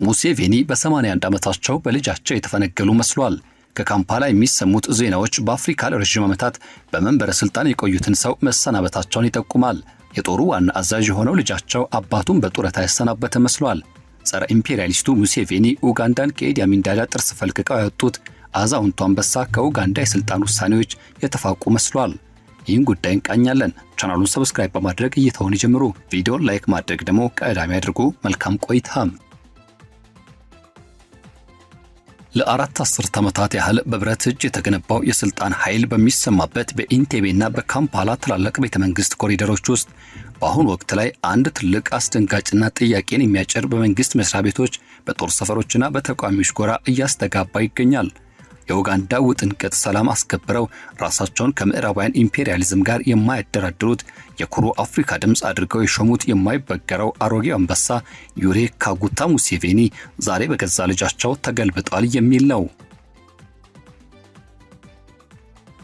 ሙሴቬኒ በ81 ዓመታቸው በልጃቸው የተፈነገሉ መስሏል። ከካምፓላ የሚሰሙት ዜናዎች በአፍሪካ ለረጅም ዓመታት በመንበረ ስልጣን የቆዩትን ሰው መሰናበታቸውን ይጠቁማል። የጦሩ ዋና አዛዥ የሆነው ልጃቸው አባቱን በጡረታ ያሰናበተ መስሏል። ጸረ ኢምፔሪያሊስቱ ሙሴቬኒ ኡጋንዳን ከኢዲ አሚን ዳዳ ጥርስ ፈልቅቀው ያወጡት አዛውንቱ አንበሳ ከኡጋንዳ የስልጣን ውሳኔዎች የተፋቁ መስሏል። ይህን ጉዳይ እንቃኛለን። ቻናሉን ሰብስክራይብ በማድረግ እይታውን ይጀምሩ። ቪዲዮን ላይክ ማድረግ ደግሞ ቀዳሚ ያድርጉ። መልካም ቆይታ። ለአራት አስርት ዓመታት ያህል በብረት እጅ የተገነባው የስልጣን ኃይል በሚሰማበት በኢንቴቤና በካምፓላ ትላልቅ ቤተመንግስት ኮሪደሮች ውስጥ በአሁኑ ወቅት ላይ አንድ ትልቅ አስደንጋጭና ጥያቄን የሚያጭር በመንግስት መስሪያ ቤቶች፣ በጦር ሰፈሮችና በተቃዋሚዎች ጎራ እያስተጋባ ይገኛል። የኡጋንዳ ውጥንቅጥ ሰላም አስከብረው ራሳቸውን ከምዕራባውያን ኢምፔሪያሊዝም ጋር የማያደራድሩት የኩሩ አፍሪካ ድምፅ አድርገው የሾሙት የማይበገረው አሮጌው አንበሳ ዩዌሪ ካጉታ ሙሴቬኒ ዛሬ በገዛ ልጃቸው ተገልብጧል የሚል ነው።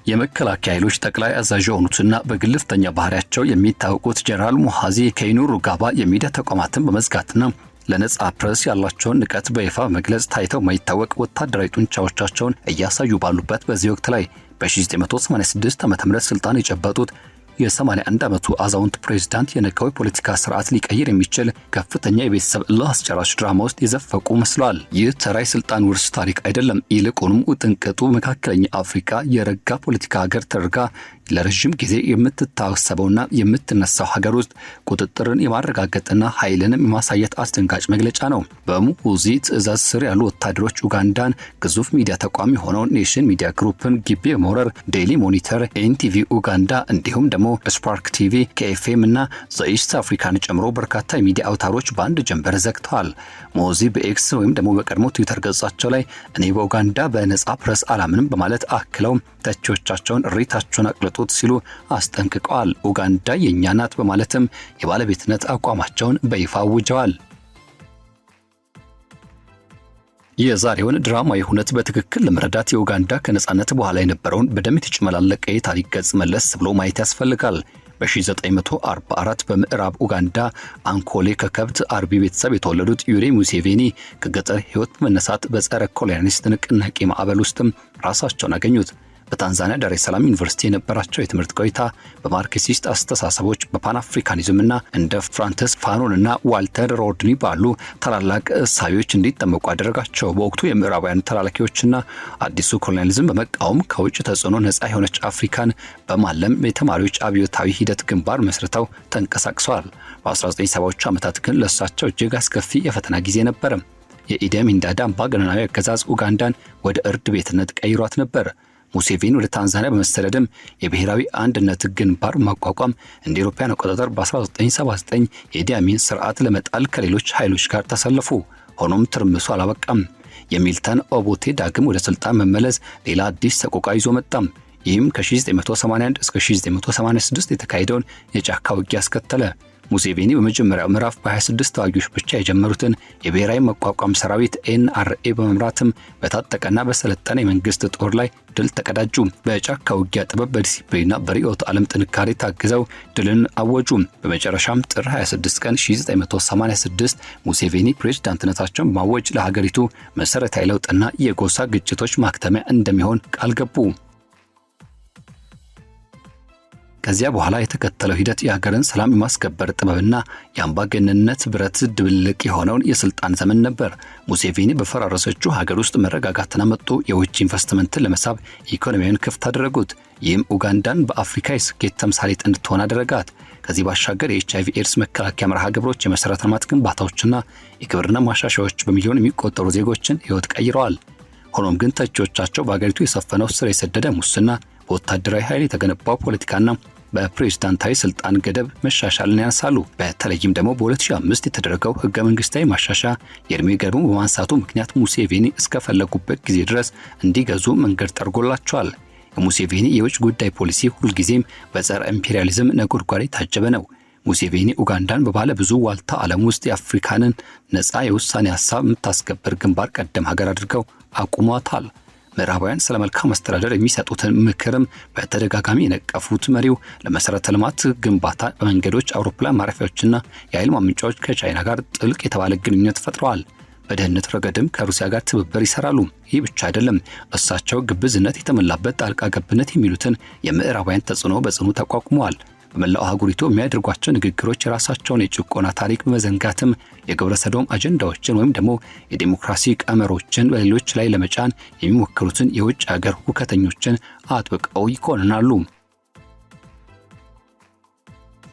የመከላከያ ኃይሎች ጠቅላይ አዛዥ የሆኑትና በግልፍተኛ ባህሪያቸው የሚታወቁት ጀነራል ሙሃዚ ከይኑሩጋባ የሚዲያ ተቋማትን በመዝጋትና ለነጻ ፕሬስ ያላቸውን ንቀት በይፋ መግለጽ ታይተው ማይታወቅ ወታደራዊ ጡንቻዎቻቸውን እያሳዩ ባሉበት በዚህ ወቅት ላይ በ1986 ዓ.ም ስልጣን የጨበጡት የ81 ዓመቱ አዛውንት ፕሬዝዳንት የነካው ፖለቲካ ስርዓት ሊቀይር የሚችል ከፍተኛ የቤተሰብ እልህ አስጨራሽ ድራማ ውስጥ የዘፈቁ መስሏል። ይህ ተራይ ስልጣን ውርስ ታሪክ አይደለም። ይልቁንም ውጥንቅጡ መካከለኛ አፍሪካ የረጋ ፖለቲካ ሀገር ተደርጋ ለረጅም ጊዜ የምትታሰበውና የምትነሳው ሀገር ውስጥ ቁጥጥርን የማረጋገጥና ኃይልንም የማሳየት አስደንጋጭ መግለጫ ነው። በሙሁዚ ትዕዛዝ ስር ያሉ ወታደሮች ኡጋንዳን ግዙፍ ሚዲያ ተቋም የሆነው ኔሽን ሚዲያ ግሩፕን ግቢ በመውረር ዴይሊ ሞኒተር፣ ኤንቲቪ ኡጋንዳ እንዲሁም ደግሞ ስፓርክ ቲቪ፣ KFM እና ዘኢስት አፍሪካን ጨምሮ በርካታ የሚዲያ አውታሮች በአንድ ጀንበር ዘግተዋል። ሙሁዚ በኤክስ ወይም ደግሞ በቀድሞ ትዊተር ገጻቸው ላይ እኔ በኡጋንዳ በነጻ ፕሬስ አላምንም በማለት አክለው ተቺዎቻቸውን ሪታቸውን አቅልጡት ሲሉ አስጠንቅቀዋል። ኡጋንዳ የኛ ናት በማለትም የባለቤትነት አቋማቸውን በይፋ አውጀዋል። የዛሬውን ድራማዊ ሁነት በትክክል ለመረዳት የኡጋንዳ ከነጻነት በኋላ የነበረውን በደም የተጨመላለቀ የታሪክ ገጽ መለስ ብሎ ማየት ያስፈልጋል። በ1944 በምዕራብ ኡጋንዳ አንኮሌ ከከብት አርቢ ቤተሰብ የተወለዱት ዩዌሪ ሙሴቬኒ ከገጠር ሕይወት በመነሳት በጸረ ኮሎኒያሊስት ንቅናቄ ማዕበል ውስጥም ራሳቸውን አገኙት። በታንዛኒያ ዳሬ ሰላም ዩኒቨርሲቲ የነበራቸው የትምህርት ቆይታ በማርክሲስት አስተሳሰቦች በፓን አፍሪካኒዝምና እንደ ፍራንሲስ ፋኖንና ዋልተር ሮድኒ ባሉ ታላላቅ እሳቤዎች እንዲጠመቁ አደረጋቸው። በወቅቱ የምዕራባውያን ተላላኪዎችና አዲሱ ኮሎኒያሊዝም በመቃወም ከውጭ ተጽዕኖ ነጻ የሆነች አፍሪካን በማለም የተማሪዎች አብዮታዊ ሂደት ግንባር መስርተው ተንቀሳቅሰዋል። በ1970ዎቹ ዓመታት ግን ለእሳቸው እጅግ አስከፊ የፈተና ጊዜ ነበር። የኢዲ አሚን ዳዳ አምባገነናዊ አገዛዝ ኡጋንዳን ወደ እርድ ቤትነት ቀይሯት ነበር። ሙሴቬኒ ወደ ታንዛኒያ በመሰደድም የብሔራዊ አንድነት ግንባር ማቋቋም እንደ አውሮፓውያን አቆጣጠር በ1979 የኢዲ አሚን ስርዓት ለመጣል ከሌሎች ኃይሎች ጋር ተሰለፉ። ሆኖም ትርምሱ አላበቃም። የሚልተን ኦቦቴ ዳግም ወደ ስልጣን መመለስ ሌላ አዲስ ሰቆቃ ይዞ መጣም። ይህም ከ1981 እስከ 1986 የተካሄደውን የጫካ ውጊያ አስከተለ። ሙሴቬኒ በመጀመሪያው ምዕራፍ በ26 ተዋጊዎች ብቻ የጀመሩትን የብሔራዊ መቋቋም ሰራዊት NRA በመምራትም በታጠቀና በሰለጠነ የመንግስት ጦር ላይ ድል ተቀዳጁ። በጫካ ውጊያ ጥበብ፣ በዲሲፕሊንና በርዕዮተ ዓለም ጥንካሬ ታግዘው ድልን አወጁ። በመጨረሻም ጥር 26 ቀን 1986 ሙሴቬኒ ፕሬዝዳንትነታቸውን በማወጅ ለሀገሪቱ መሰረታዊ ለውጥና የጎሳ ግጭቶች ማክተሚያ እንደሚሆን ቃል ገቡ። ከዚያ በኋላ የተከተለው ሂደት የሀገርን ሰላም የማስከበር ጥበብና የአምባገነንነት ብረት ድብልቅ የሆነውን የስልጣን ዘመን ነበር። ሙሴቬኒ በፈራረሰችው ሀገር ውስጥ መረጋጋትን አመጡ። የውጭ ኢንቨስትመንትን ለመሳብ ኢኮኖሚውን ክፍት አደረጉት። ይህም ኡጋንዳን በአፍሪካ የስኬት ተምሳሌት እንድትሆን አደረጋት። ከዚህ ባሻገር የኤችአይቪ ኤድስ መከላከያ መርሃ ግብሮች፣ የመሰረተ ልማት ግንባታዎችና የግብርና ማሻሻያዎች በሚሊዮን የሚቆጠሩ ዜጎችን ሕይወት ቀይረዋል። ሆኖም ግን ተቺዎቻቸው በሀገሪቱ የሰፈነው ስር የሰደደ ሙስና፣ በወታደራዊ ኃይል የተገነባው ፖለቲካና በፕሬዝዳንታዊ ስልጣን ገደብ መሻሻልን ያነሳሉ። በተለይም ደግሞ በ2005 የተደረገው ህገ መንግስታዊ ማሻሻያ የእድሜ ገደቡን በማንሳቱ ምክንያት ሙሴቬኒ እስከፈለጉበት ጊዜ ድረስ እንዲገዙ መንገድ ጠርጎላቸዋል። የሙሴቬኒ የውጭ ጉዳይ ፖሊሲ ሁልጊዜም በጸረ ኢምፔሪያሊዝም ነጎድጓድ የታጀበ ነው። ሙሴቬኒ ኡጋንዳን በባለ ብዙ ዋልታ ዓለም ውስጥ የአፍሪካንን ነፃ የውሳኔ ሀሳብ የምታስከብር ግንባር ቀደም ሀገር አድርገው አቁሟታል። ምዕራባውያን ስለ መልካም አስተዳደር የሚሰጡትን ምክርም በተደጋጋሚ የነቀፉት መሪው ለመሰረተ ልማት ግንባታ በመንገዶች፣ አውሮፕላን ማረፊያዎችና የኃይል ማመንጫዎች ከቻይና ጋር ጥልቅ የተባለ ግንኙነት ፈጥረዋል። በደህንነት ረገድም ከሩሲያ ጋር ትብብር ይሰራሉ። ይህ ብቻ አይደለም። እሳቸው ግብዝነት የተመላበት ጣልቃ ገብነት የሚሉትን የምዕራባውያን ተጽዕኖ በጽኑ ተቋቁመዋል። በመላው አህጉሪቱ የሚያደርጓቸው ንግግሮች የራሳቸውን የጭቆና ታሪክ በመዘንጋትም የግብረ ሰዶም አጀንዳዎችን ወይም ደግሞ የዲሞክራሲ ቀመሮችን በሌሎች ላይ ለመጫን የሚሞክሩትን የውጭ ሀገር ሁከተኞችን አጥብቀው ይኮንናሉ።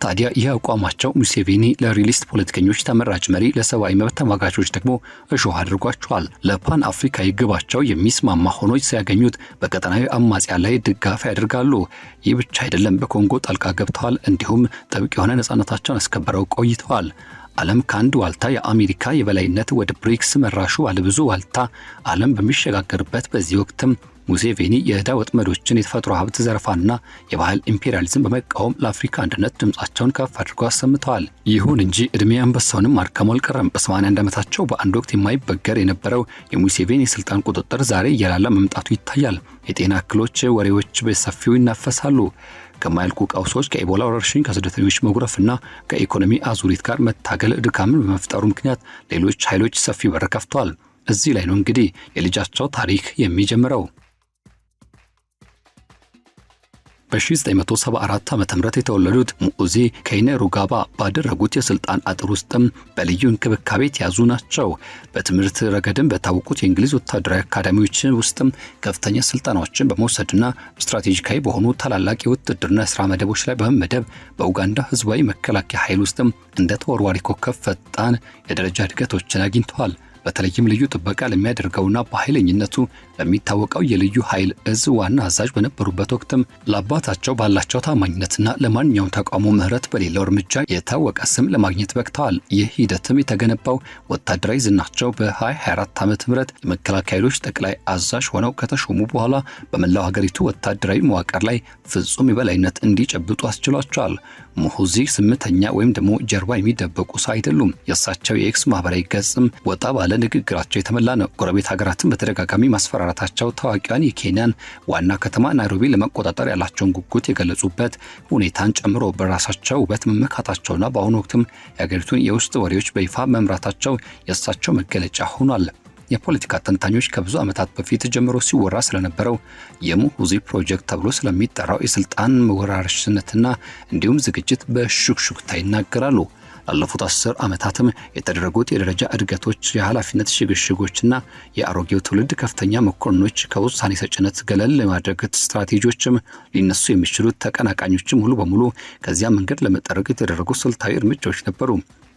ታዲያ ይህ አቋማቸው ሙሴቬኒ ለሪሊስት ፖለቲከኞች ተመራጭ መሪ፣ ለሰብአዊ መብት ተሟጋቾች ደግሞ እሾህ አድርጓቸዋል። ለፓን አፍሪካዊ ግባቸው የሚስማማ ሆኖ ሲያገኙት በቀጠናዊ አማጽያን ላይ ድጋፍ ያደርጋሉ። ይህ ብቻ አይደለም። በኮንጎ ጣልቃ ገብተዋል። እንዲሁም ጥብቅ የሆነ ነጻነታቸውን አስከብረው ቆይተዋል። ዓለም ከአንድ ዋልታ የአሜሪካ የበላይነት ወደ ብሪክስ መራሹ ባለብዙ ዋልታ ዓለም በሚሸጋገርበት በዚህ ወቅትም ሙሴቬኒ የዕዳ ወጥመዶችን፣ የተፈጥሮ ሀብት ዘረፋና የባህል ኢምፔሪያሊዝም በመቃወም ለአፍሪካ አንድነት ድምጻቸውን ከፍ አድርገው አሰምተዋል። ይሁን እንጂ ዕድሜ አንበሳውንም አድከሙ አልቀረም። በ81 ዓመታቸው በአንድ ወቅት የማይበገር የነበረው የሙሴቬኒ የስልጣን ቁጥጥር ዛሬ እየላላ መምጣቱ ይታያል። የጤና እክሎች ወሬዎች በሰፊው ይናፈሳሉ። ከማያልቁ ቀውሶች፣ ከኢቦላ ወረርሽኝ፣ ከስደተኞች መጉረፍና ከኢኮኖሚ አዙሪት ጋር መታገል ድካምን በመፍጠሩ ምክንያት ሌሎች ኃይሎች ሰፊ በር ከፍተዋል። እዚህ ላይ ነው እንግዲህ የልጃቸው ታሪክ የሚጀምረው። በ1974 ዓ.ም የተወለዱት ሙኡዚ ከይነሩጋባ ባደረጉት የስልጣን አጥር ውስጥም በልዩ እንክብካቤ የተያዙ ናቸው። በትምህርት ረገድም በታወቁት የእንግሊዝ ወታደራዊ አካዳሚዎች ውስጥም ከፍተኛ ስልጠናዎችን በመውሰድና ስትራቴጂካዊ በሆኑ ታላላቅ የውትድርና ስራ መደቦች ላይ በመመደብ በኡጋንዳ ህዝባዊ መከላከያ ኃይል ውስጥም እንደ ተወርዋሪ ኮከብ ፈጣን የደረጃ እድገቶችን አግኝተዋል። በተለይም ልዩ ጥበቃ ለሚያደርገውና በኃይለኝነቱ ለሚታወቀው የልዩ ኃይል እዝ ዋና አዛዥ በነበሩበት ወቅትም ለአባታቸው ባላቸው ታማኝነትና ለማንኛውም ተቃውሞ ምህረት በሌለው እርምጃ የታወቀ ስም ለማግኘት በቅተዋል። ይህ ሂደትም የተገነባው ወታደራዊ ዝናቸው በ2024 ዓመተ ምህረት የመከላከያ ኃይሎች ጠቅላይ አዛዥ ሆነው ከተሾሙ በኋላ በመላው ሀገሪቱ ወታደራዊ መዋቅር ላይ ፍጹም የበላይነት እንዲጨብጡ አስችሏቸዋል። ሙሁዚ ስምንተኛ ወይም ደግሞ ጀርባ የሚደበቁ ሰው አይደሉም። የእሳቸው የኤክስ ማህበራዊ ገጽም ወጣ ባለ ንግግራቸው የተመላ ነው። ጎረቤት ሀገራትን በተደጋጋሚ ማስፈራራታቸው ታዋቂዋን የኬንያን ዋና ከተማ ናይሮቢ ለመቆጣጠር ያላቸውን ጉጉት የገለጹበት ሁኔታን ጨምሮ በራሳቸው ውበት መመካታቸውና በአሁኑ ወቅትም የሀገሪቱን የውስጥ ወሬዎች በይፋ መምራታቸው የእሳቸው መገለጫ ሆኗል። የፖለቲካ ተንታኞች ከብዙ ዓመታት በፊት ጀምሮ ሲወራ ስለነበረው የሙሁዚ ፕሮጀክት ተብሎ ስለሚጠራው የስልጣን መወራረሽነትና እንዲሁም ዝግጅት በሹክሹክታ ይናገራሉ። ላለፉት 10 ዓመታትም የተደረጉት የደረጃ እድገቶች፣ የኃላፊነት ሽግሽጎችና የአሮጌው ትውልድ ከፍተኛ መኮንኖች ከውሳኔ ሰጭነት ገለል ለማድረግ ስትራቴጂዎችም ሊነሱ የሚችሉት ተቀናቃኞችም ሙሉ በሙሉ ከዚያ መንገድ ለመጠረግ የተደረጉ ስልታዊ እርምጃዎች ነበሩ።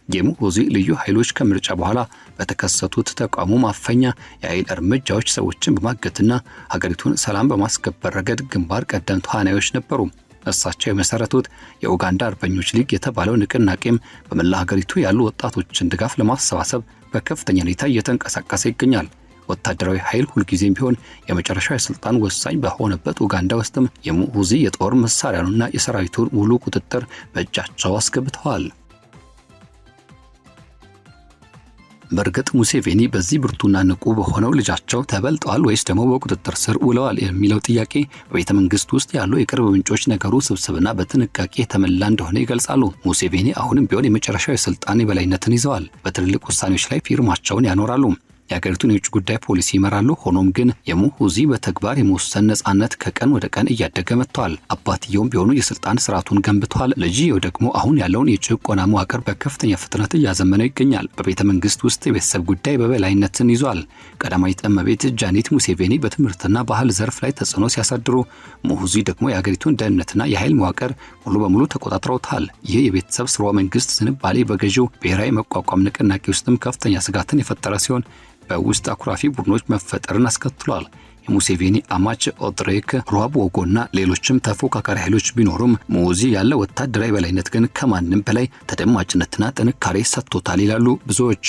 የሙሁዚ ልዩ ኃይሎች ከምርጫ በኋላ በተከሰቱት ተቃውሞ ማፈኛ የኃይል እርምጃዎች ሰዎችን በማገትና ሀገሪቱን ሰላም በማስከበር ረገድ ግንባር ቀደም ተዋናዮች ነበሩ። እሳቸው የመሰረቱት የኡጋንዳ አርበኞች ሊግ የተባለው ንቅናቄም በመላ ሀገሪቱ ያሉ ወጣቶችን ድጋፍ ለማሰባሰብ በከፍተኛ ሁኔታ እየተንቀሳቀሰ ይገኛል። ወታደራዊ ኃይል ሁልጊዜም ቢሆን የመጨረሻው የስልጣን ወሳኝ በሆነበት ኡጋንዳ ውስጥም የሙሁዚ የጦር መሳሪያውንና የሰራዊቱን ሙሉ ቁጥጥር በእጃቸው አስገብተዋል። በእርግጥ ሙሴቬኒ በዚህ ብርቱና ንቁ በሆነው ልጃቸው ተበልጠዋል ወይስ ደግሞ በቁጥጥር ስር ውለዋል የሚለው ጥያቄ በቤተ መንግስት ውስጥ ያሉ የቅርብ ምንጮች ነገሩ ስብስብና በጥንቃቄ የተሞላ እንደሆነ ይገልጻሉ። ሙሴቬኒ አሁንም ቢሆን የመጨረሻው የስልጣን የበላይነትን ይዘዋል። በትልልቅ ውሳኔዎች ላይ ፊርማቸውን ያኖራሉ። የሀገሪቱን የውጭ ጉዳይ ፖሊሲ ይመራሉ። ሆኖም ግን የሙሁዚ በተግባር የመወሰን ነጻነት ከቀን ወደ ቀን እያደገ መጥቷል። አባትየውም ቢሆኑ የስልጣን ስርዓቱን ገንብቷል። ልጅየው ደግሞ አሁን ያለውን የጭቆና መዋቅር በከፍተኛ ፍጥነት እያዘመነው ይገኛል። በቤተ መንግስት ውስጥ የቤተሰብ ጉዳይ በበላይነትን ይዟል። ቀዳማዊት እመቤት ጃኔት ሙሴቬኒ በትምህርትና ባህል ዘርፍ ላይ ተጽዕኖ ሲያሳድሩ፣ ሙሁዚ ደግሞ የሀገሪቱን ደህንነትና የኃይል መዋቅር ሙሉ በሙሉ ተቆጣጥረውታል። ይህ የቤተሰብ ስርወ መንግስት ዝንባሌ በገዢው ብሔራዊ መቋቋም ንቅናቄ ውስጥም ከፍተኛ ስጋትን የፈጠረ ሲሆን በውስጥ አኩራፊ ቡድኖች መፈጠርን አስከትሏል። የሙሴቬኒ አማች ኦድሬክ ሩዋቦጎና ሌሎችም ተፎካካሪ ኃይሎች ቢኖሩም ሙሁዚ ያለ ወታደራዊ በላይነት ግን ከማንም በላይ ተደማጭነትና ጥንካሬ ሰጥቶታል ይላሉ ብዙዎች።